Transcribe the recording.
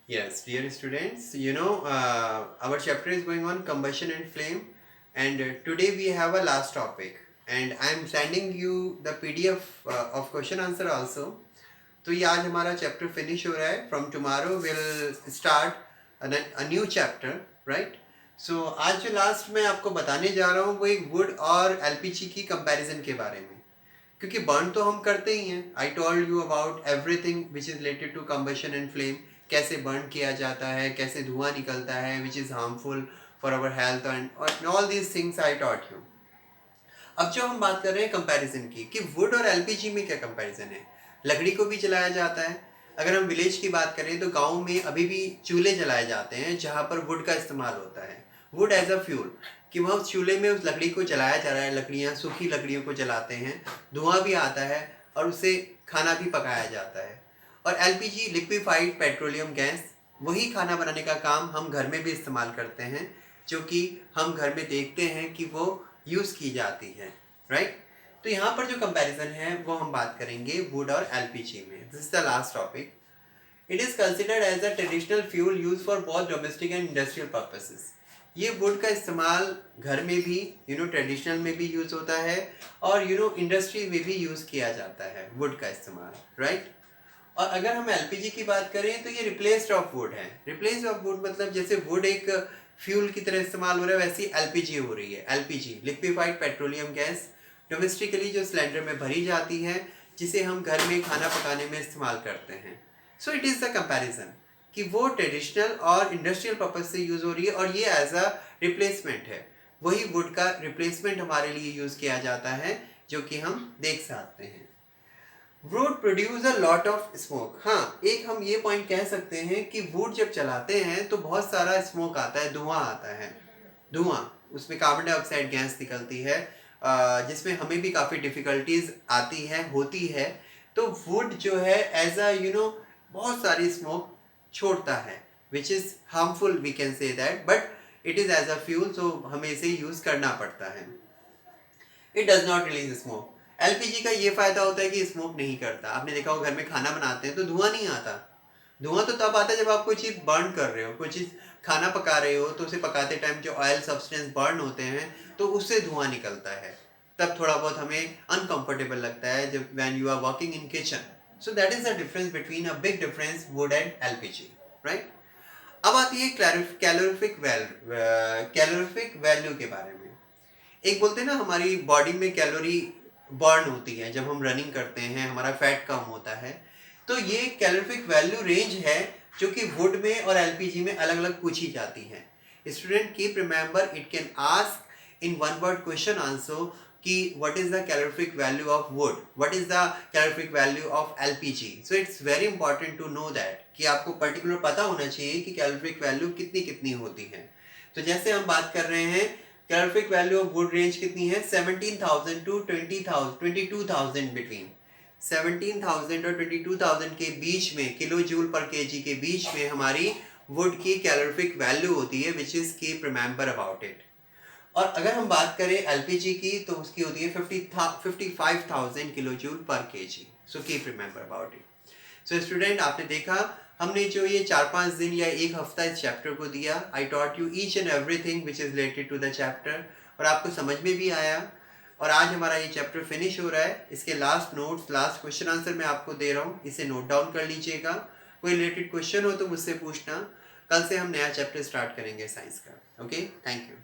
Yes, dear students, our chapter is going on combustion and flame, and today we have a last topic, and I am sending you the PDF of question answer also. तो ये आज हमारा chapter finish हो रहा है. From tomorrow will start a new chapter, right. So आज जो last मैं आपको बताने जा रहा हूँ वो एक वुड और एलपीजी की कंपैरिजन के बारे में, क्योंकि बर्न तो हम करते ही हैं. I told you about everything which is related to combustion and flame. कैसे बर्न किया जाता है, कैसे धुआं निकलता है which is harmful for our health and all these things I taught you. अब जो हम बात कर रहे हैं कंपैरिजन की, कि वुड और एलपीजी में क्या कंपैरिजन है. लकड़ी को भी जलाया जाता है. अगर हम विलेज की बात करें तो गांव में अभी भी चूल्हे जलाए जाते हैं जहां पर वुड का इस्तेमाल होता है. वुड एज अ फ्यूल, कि वह उस चूल्हे में उस लकड़ी को जलाया जा रहा है. लकड़ियाँ, सूखी लकड़ियों को जलाते हैं, धुआं भी आता है और उससे खाना भी पकाया जाता है. और एलपीजी, लिक्विफाइड पेट्रोलियम गैस, वही खाना बनाने का काम हम घर में भी इस्तेमाल करते हैं, जो कि हम घर में देखते हैं कि वो यूज़ की जाती है, राइट. तो यहाँ पर जो कंपैरिजन है वो हम बात करेंगे वुड और एलपीजी में. This is the last topic. It is considered as a traditional fuel use for both domestic and industrial purposes. ये वुड का इस्तेमाल घर में भी, ट्रेडिशनल में भी यूज़ होता है, और इंडस्ट्री में भी यूज़ किया जाता है वुड का इस्तेमाल, राइट. और अगर हम एलपीजी की बात करें तो ये रिप्लेस्ड ऑफ वुड है. रिप्लेस ऑफ वुड मतलब जैसे वुड एक फ्यूल की तरह इस्तेमाल हो रहा है, वैसी एलपीजी हो रही है. LPG, liquefied petroleum gas, domestically जो सिलेंडर में भरी जाती है, जिसे हम घर में खाना पकाने में इस्तेमाल करते हैं. So it is the comparison कि वो ट्रेडिशनल और इंडस्ट्रियल पर्पज से यूज़ हो रही है, और ये एज अ रिप्लेसमेंट है. वही वुड का रिप्लेसमेंट हमारे लिए यूज़ किया जाता है, जो कि हम देख सकते हैं. Would produce a lot of smoke. हाँ, एक हम ये पॉइंट कह सकते हैं कि वुड जब चलाते हैं तो बहुत सारा स्मोक आता है, धुआं आता है. धुआं, उसमें कार्बन डाइऑक्साइड गैस निकलती है, जिसमें हमें भी काफ़ी डिफ़िकल्टीज आती है, होती है. तो वुड जो है एज अ बहुत सारी स्मोक छोड़ता है, which is harmful, we can say that, but it is as a fuel, so हमें इसे यूज़ करना पड़ता है. It does not release smoke. LPG का ये फायदा होता है कि स्मोक नहीं करता. आपने देखा हो, घर में खाना बनाते हैं तो धुआं नहीं आता. धुआं तो तब आता है जब आप कोई चीज़ बर्न कर रहे हो, कोई चीज़ खाना पका रहे हो, तो उसे पकाते टाइम जो ऑयल सब्सटेंस बर्न होते हैं तो उससे धुआं निकलता है. तब थोड़ा बहुत हमें अनकंफर्टेबल लगता है जब when you are working in kitchen. So that is the difference between a big difference wood and LPG, right. अब आती है कैलोरिफिक वैल्यू के बारे में. एक बोलते हैं ना, हमारी बॉडी में कैलोरी बर्न होती है जब हम रनिंग करते हैं, हमारा फैट कम होता है. तो ये कैलोरिफिक वैल्यू रेंज है जो कि वुड में और एलपीजी में अलग अलग पूछी जाती है. Student keep remember, it can ask in one word question answer कि what is the calorific value of wood, what is the calorific value of LPG. So it's very important to know that, कि आपको particular पता होना चाहिए कि calorific value कितनी कितनी होती है. तो जैसे हम बात कर रहे हैं, calorific value of would range कितनी है, 17,000 टू 20,000, 22,000 बिटवीन. 17,000 और 22,000 के बीच में, किलो जूल पर केजी के बीच में हमारी वुड की कैलोरिफिक वैल्यू होती है, which is keep remember about it. और अगर हम बात करें एलपीजी की तो उसकी होती है 55,000 किलो जूल पर KG. So keep remember about it. So student, आपने देखा हमने जो ये 4-5 दिन या एक हफ्ता इस चैप्टर को दिया. I taught you each and everything which is related to the chapter, और आपको समझ में भी आया. और आज हमारा ये चैप्टर फिनिश हो रहा है. इसके last notes, last question answer मैं आपको दे रहा हूँ, इसे नोट डाउन कर लीजिएगा. कोई रिलेटेड क्वेश्चन हो तो मुझसे पूछना. कल से हम नया चैप्टर स्टार्ट करेंगे साइंस का. Okay, thank you.